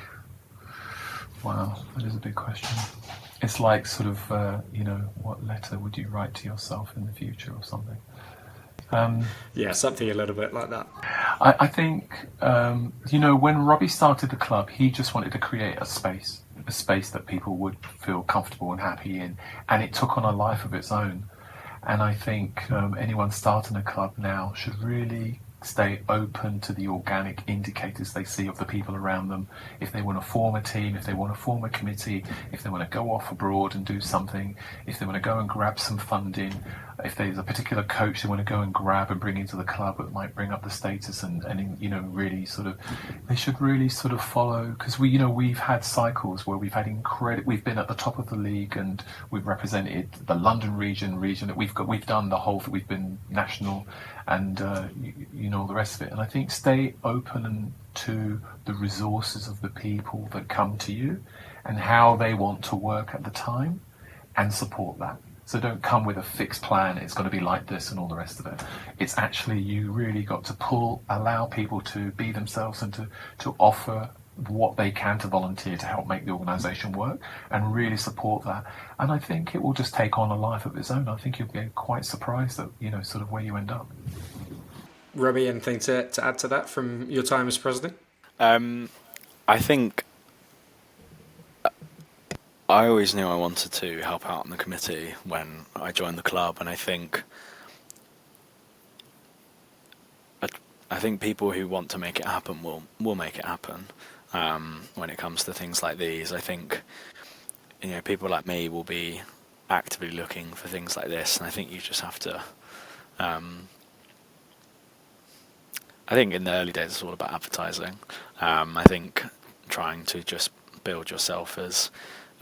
wow, that is a big question. It's like sort of, what letter would you write to yourself in the future or something? Yeah, something a little bit like that. I think, when Robbie started the club, he just wanted to create a space that people would feel comfortable and happy in, and it took on a life of its own. And I think anyone starting a club now should really stay open to the organic indicators they see of the people around them. If they want to form a team, if they want to form a committee, if they want to go off abroad and do something, if they want to go and grab some funding, if there's a particular coach they want to go and grab and bring into the club that might bring up the status and really sort of, they should really sort of follow, because we've had cycles where we've had we've been at the top of the league and we've represented the London region that we've done the whole, we've been national, and all the rest of it. And I think stay open to the resources of the people that come to you and how they want to work at the time, and support that. So don't come with a fixed plan, it's got to be like this and all the rest of it. It's actually, you really got to allow people to be themselves and to offer what they can to volunteer to help make the organisation work, and really support that. And I think it will just take on a life of its own. I think you'll be quite surprised at, sort of where you end up. Robbie, anything to add to that from your time as president? I think I always knew I wanted to help out on the committee when I joined the club, and I think people who want to make it happen will make it happen. When it comes to things like these, I think people like me will be actively looking for things like this, and I think you just have to. I think in the early days it's all about advertising. I think trying to just build yourself as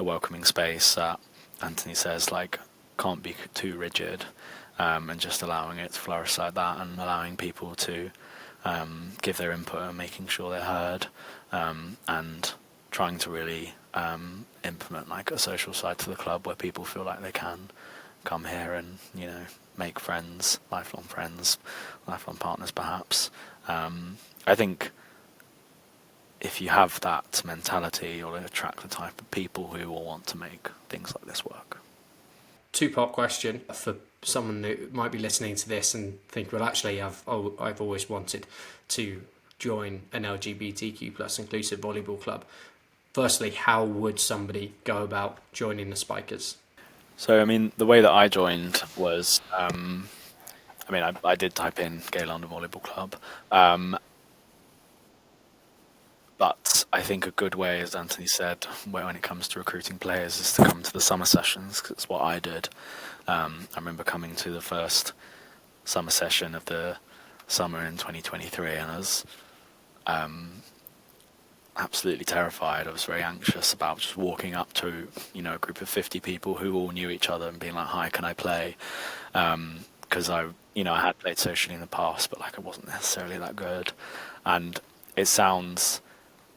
a welcoming space that Anthony says can't be too rigid, and just allowing it to flourish like that, and allowing people to give their input and making sure they're heard, and trying to really implement a social side to the club where people feel like they can come here and make friends, lifelong partners perhaps. I think if you have that mentality, you'll attract the type of people who will want to make things like this work. Two-part question for someone who might be listening to this and think, well, actually, I've always wanted to join an LGBTQ plus inclusive volleyball club. Firstly, how would somebody go about joining the Spikers? So, the way that I joined was, I did type in Gay London Volleyball Club, but I think a good way, as Anthony said, when it comes to recruiting players, is to come to the summer sessions, because it's what I did. I remember coming to the first summer session of the summer in 2023, and I was absolutely terrified. I was very anxious about just walking up to a group of 50 people who all knew each other and being like, "Hi, can I play?" Because I had played socially in the past, but I wasn't necessarily that good. And it sounds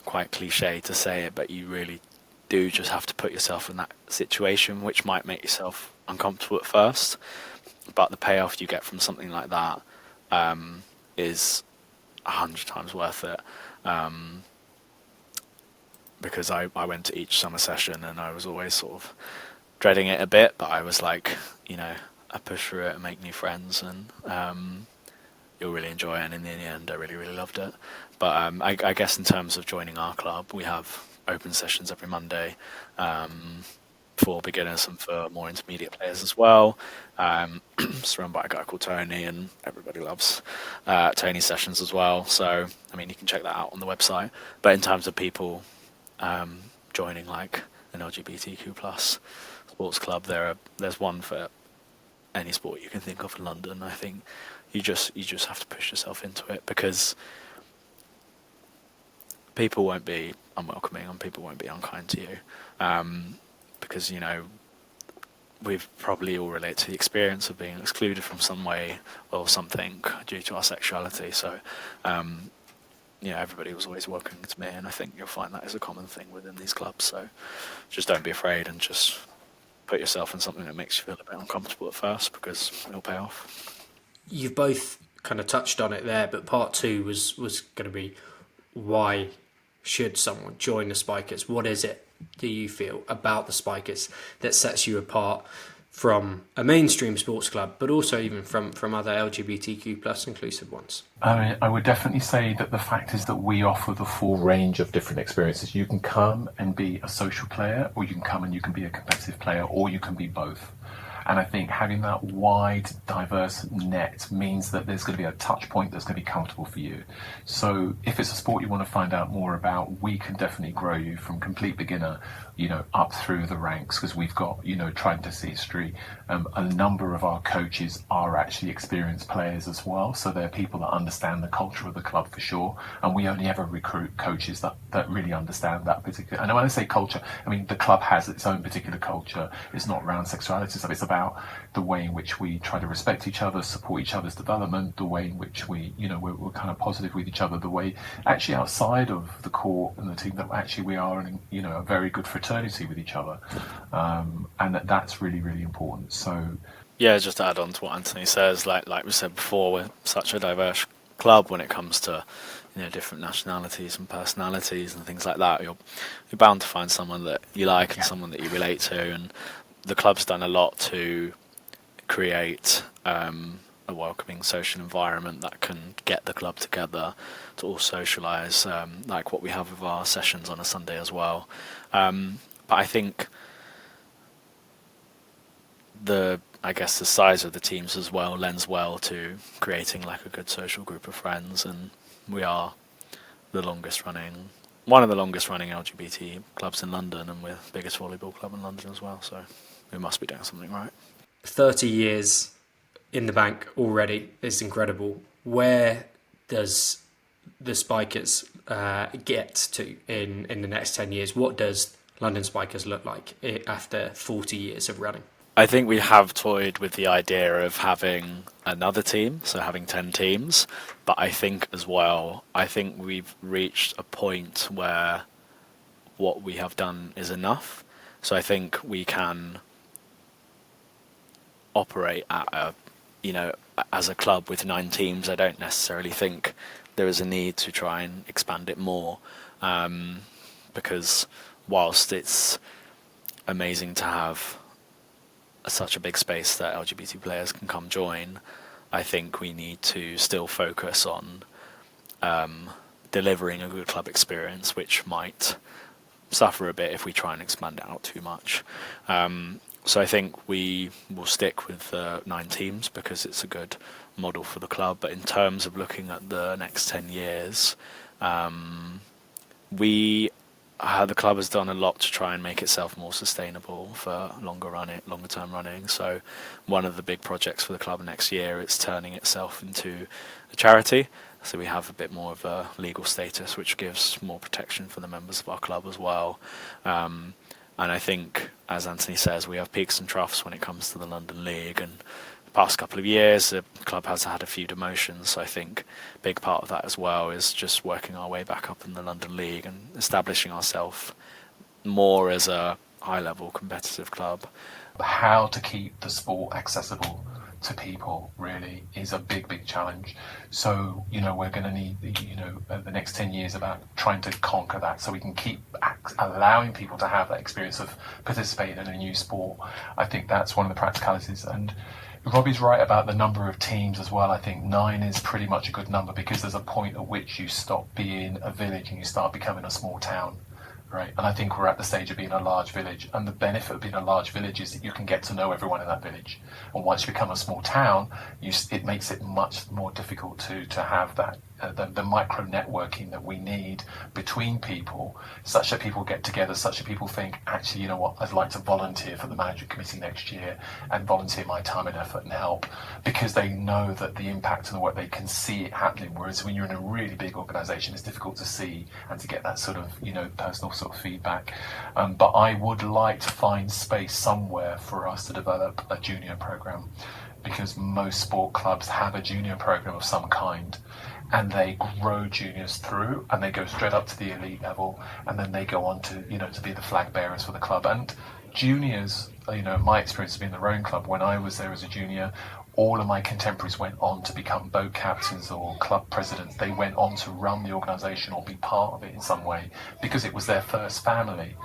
quite cliche to say it, but you really do just have to put yourself in that situation, which might make yourself uncomfortable at first, but the payoff you get from something like that is 100 times worth it. Because I went to each summer session and I was always sort of dreading it a bit, but I was like, I push through it and make new friends, and you'll really enjoy it. And in the end, I really, really loved it. But I guess in terms of joining our club, we have open sessions every Monday for beginners and for more intermediate players as well. It's run by a guy called Tony, and everybody loves Tony's sessions as well. So, you can check that out on the website. But in terms of people joining an LGBTQ plus sports club, there's one for any sport you can think of in London. I think you just have to push yourself into it, because people won't be unwelcoming and people won't be unkind to you, because we've probably all relate to the experience of being excluded from some way or something due to our sexuality. So everybody was always welcoming to me, and I think you'll find that is a common thing within these clubs. So just don't be afraid, and just put yourself in something that makes you feel a bit uncomfortable at first, because it'll pay off. You've both kind of touched on it there, but part two was going to be, why should someone join the Spikers? What is it, do you feel, about the Spikers that sets you apart from a mainstream sports club, but also even from other LGBTQ plus inclusive ones? I would definitely say that the fact is that we offer the full range of different experiences. You can come and be a social player, or you can come and you can be a competitive player, or you can be both. And I think having that wide, diverse net means that there's going to be a touch point that's going to be comfortable for you. So if it's a sport you want to find out more about, we can definitely grow you from complete beginner, up through the ranks, because we've got, tried to see history. A number of our coaches are actually experienced players as well. So they're people that understand the culture of the club for sure. And we only ever recruit coaches that really understand that particular. And when I say culture, the club has its own particular culture. It's not around sexuality stuff. It's about about the way in which we try to respect each other, support each other's development, the way in which we, we're kind of positive with each other, the way actually outside of the court and the team that actually we are, a very good fraternity with each other, and that's really, really important. So. Yeah, just to add on to what Anthony says, like we said before, we're such a diverse club when it comes to different nationalities and personalities and things like that. You're bound to find someone that you like and someone that you relate to, and the club's done a lot to create a welcoming social environment that can get the club together to all socialise, like what we have with our sessions on a Sunday as well. But I think the size of the teams as well lends well to creating like a good social group of friends, and we are one of the longest running LGBT clubs in London, and we're the biggest volleyball club in London as well, so we must be doing something right. 30 years in the bank already is incredible. Where does the Spikers get to in the next 10 years? What does London Spikers look like after 40 years of running? I think we have toyed with the idea of having another team, so having 10 teams, but I think we've reached a point where what we have done is enough. So I think we can operate at as a club with 9 teams. I don't necessarily think there is a need to try and expand it more, because whilst it's amazing to have such a big space that LGBT players can come join, I think we need to still focus on delivering a good club experience, which might suffer a bit if we try and expand it out too much. So I think we will stick with 9 teams because it's a good model for the club. But in terms of looking at the next 10 years, the club has done a lot to try and make itself more sustainable for longer term running. So one of the big projects for the club next year is turning itself into a charity. So we have a bit more of a legal status, which gives more protection for the members of our club as well. And I think, as Anthony says, we have peaks and troughs when it comes to the London League, and the past couple of years the club has had a few demotions, so I think a big part of that as well is just working our way back up in the London League and establishing ourselves more as a high-level competitive club. How to keep the sport accessible to people really is a big challenge. So we're going to need the next 10 years about trying to conquer that, so we can keep allowing people to have that experience of participating in a new sport. I think that's one of the practicalities, and Robbie's right about the number of teams as well. I think 9 is pretty much a good number, because there's a point at which you stop being a village and you start becoming a small town. Right, and I think we're at the stage of being a large village, and the benefit of being a large village is that you can get to know everyone in that village. And once you become a small town, it makes it much more difficult to have that the micro networking that we need between people, such that people get together, such that people think, actually, you know what, I'd like to volunteer for the management committee next year and volunteer my time and effort and help, because they know that the impact of the work, they can see it happening. Whereas when you're in a really big organisation, it's difficult to see and to get that sort of personal sort of feedback. But I would like to find space somewhere for us to develop a junior programme, because most sport clubs have a junior programme of some kind, and they grow juniors through, and they go straight up to the elite level, and then they go on to to be the flag bearers for the club. And juniors, my experience of being the rowing club, when I was there as a junior, all of my contemporaries went on to become boat captains or club presidents. They went on to run the organisation or be part of it in some way, because it was their first family.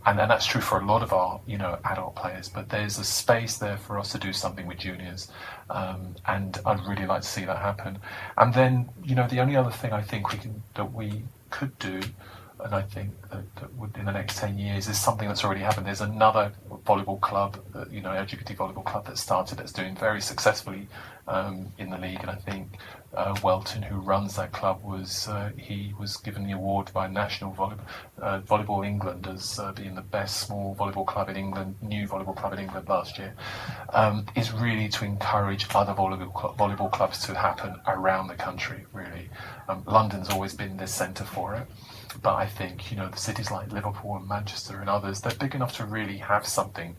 And that's true for a lot of our, adult players. But there's a space there for us to do something with juniors, and I'd really like to see that happen. And then, the only other thing I think we could do, and I think that would, in the next 10 years, is something that's already happened. There's another volleyball club, LGBT volleyball club that started, that's doing very successfully in the league, and I think Welton, who runs that club, he was given the award by National Volleyball England as being the best small volleyball club in England, new volleyball club in England last year, is really to encourage other volleyball clubs to happen around the country, really. London's always been the centre for it, but I think, the cities like Liverpool and Manchester and others, they're big enough to really have something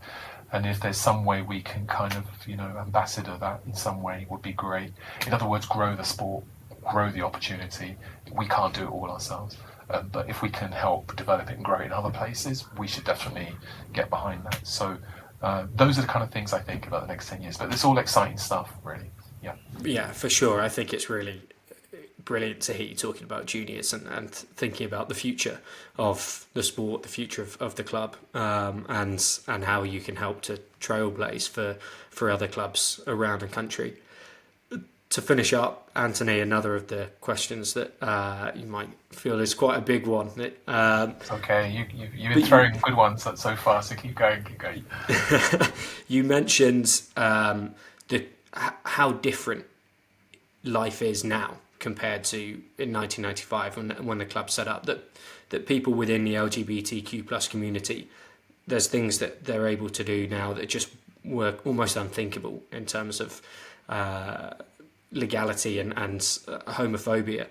And if there's some way we can kind of, ambassador that in some way, would be great. In other words, grow the sport, grow the opportunity. We can't do it all ourselves. But if we can help develop it and grow it in other places, we should definitely get behind that. So those are the kind of things I think about the next 10 years. But it's all exciting stuff, really. Yeah. Yeah, for sure. I think it's really brilliant to hear you talking about juniors and thinking about the future of the sport, the future of the club, and how you can help to trailblaze for other clubs around the country. To finish up, Anthony, another of the questions that you might feel is quite a big one. It's okay. You've been throwing good ones so far, so keep going. You mentioned how different life is now compared to in 1995 when the club set up, that people within the LGBTQ plus community, there's things that they're able to do now that just were almost unthinkable in terms of legality and homophobia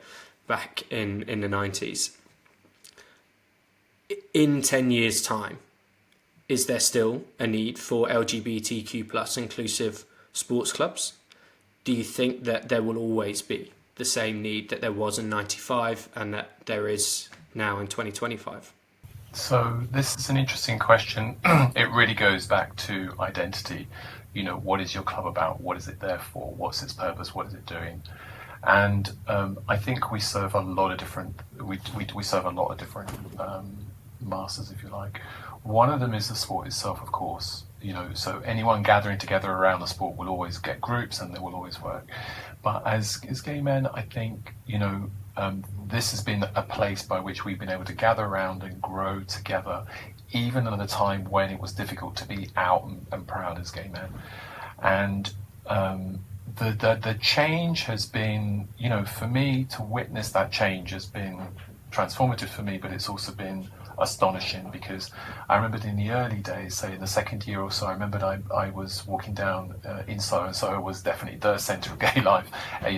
back in the 90s. In 10 years' time, is there still a need for LGBTQ plus inclusive sports clubs? Do you think that there will always be the same need that there was in 95 and that there is now in 2025? So this is an interesting question. It really goes back to identity. What is your club about? What is it there for? What's its purpose? What is it doing? And I think we serve a lot of different. We serve a lot of different masters, if you like. One of them is the sport itself, of course. So anyone gathering together around the sport will always get groups, and they will always work. But as gay men, I think this has been a place by which we've been able to gather around and grow together, even at a time when it was difficult to be out and proud as gay men. And the change has been, for me to witness that change has been transformative for me, but it's also been astonishing, because I remembered in the early days, say in the second year or so, I remembered I was walking down in Soho, and Soho was definitely the centre of gay life,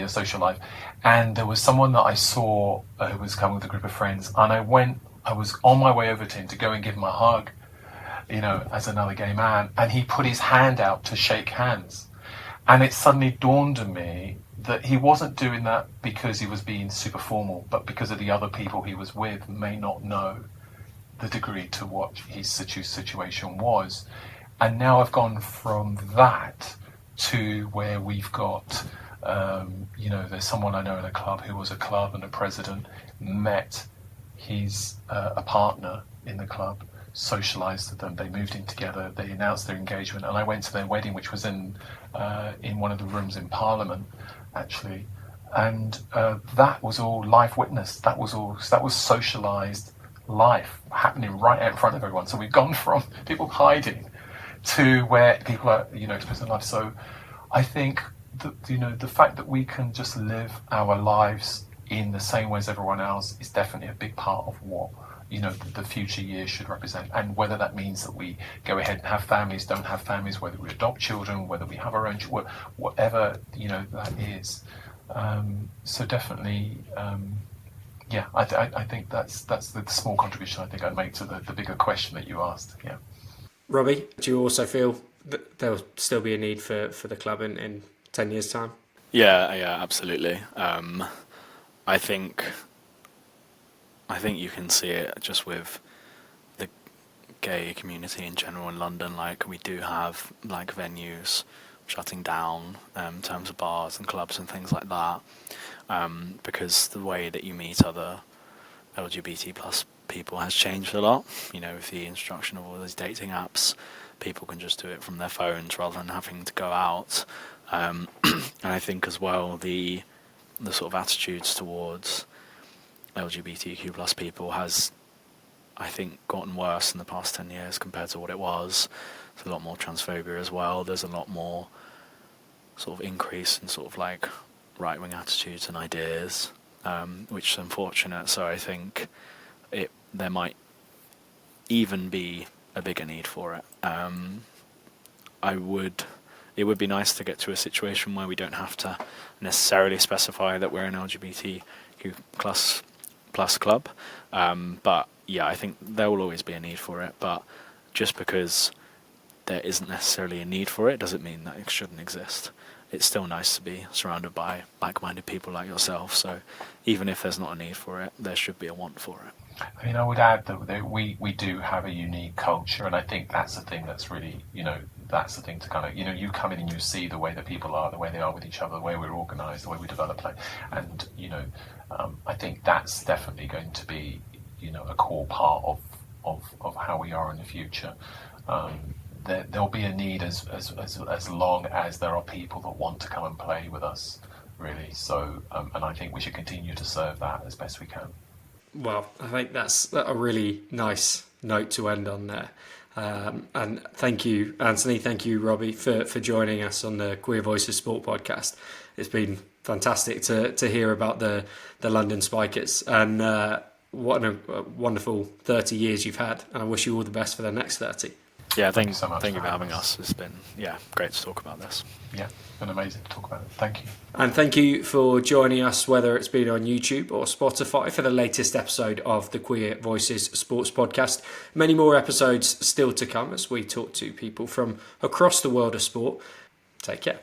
social life, and there was someone that I saw who was coming with a group of friends, and I was on my way over to him to go and give him a hug, as another gay man, and he put his hand out to shake hands, and it suddenly dawned on me that he wasn't doing that because he was being super formal, but because of the other people he was with may not know the degree to what his situation was. And now I've gone from that to where we've got, there's someone I know in a club who was a club and a president, met his a partner in the club, socialised with them, they moved in together, they announced their engagement, and I went to their wedding, which was in one of the rooms in Parliament, actually, and that was all live witness. That was socialised life happening right out in front of everyone. So we've gone from people hiding to where people are, expressing life. So I think the fact that we can just live our lives in the same way as everyone else is definitely a big part of what the future years should represent. And whether that means that we go ahead and have families, don't have families, whether we adopt children, whether we have our own whatever that is. So definitely. I think that's the small contribution I think I'd make to the bigger question that you asked. Yeah. Robbie, do you also feel that there will still be a need for the club in 10 years' time? Yeah, absolutely. I think you can see it just with the gay community in general in London. Like, we do have venues shutting down in terms of bars and clubs and things like that. Because the way that you meet other LGBT plus people has changed a lot. With the introduction of all these dating apps, people can just do it from their phones rather than having to go out. And I think as well the sort of attitudes towards LGBTQ plus people has, I think, gotten worse in the past 10 years compared to what it was. There's a lot more transphobia as well. There's a lot more sort of increase in sort of right-wing attitudes and ideas, which is unfortunate. So I think there might even be a bigger need for it. It would be nice to get to a situation where we don't have to necessarily specify that we're an LGBTQ plus club. But yeah, I think there will always be a need for it. But just because there isn't necessarily a need for it doesn't mean that it shouldn't exist. It's still nice to be surrounded by like-minded people like yourself. So even if there's not a need for it, there should be a want for it. I mean, I would add that we do have a unique culture, and I think that's the thing that's really, that's the thing to kind of, you come in and you see the way that people are, the way they are with each other, the way we're organised, the way we develop play, and I think that's definitely going to be, a core part of how we are in the future. There'll be a need as long as there are people that want to come and play with us, really. So, and I think we should continue to serve that as best we can. Well, I think that's a really nice note to end on there. And thank you, Anthony. Thank you, Robbie, for joining us on the Queer Voices Sport podcast. It's been fantastic to hear about the London Spikers, and what a wonderful 30 years you've had. And I wish you all the best for the next 30. Yeah, thank you so much. Thank you for having us. It's been great to talk about this. Yeah, been amazing to talk about it. Thank you. And thank you for joining us, whether it's been on YouTube or Spotify, for the latest episode of the Queer Voices Sports Podcast. Many more episodes still to come as we talk to people from across the world of sport. Take care.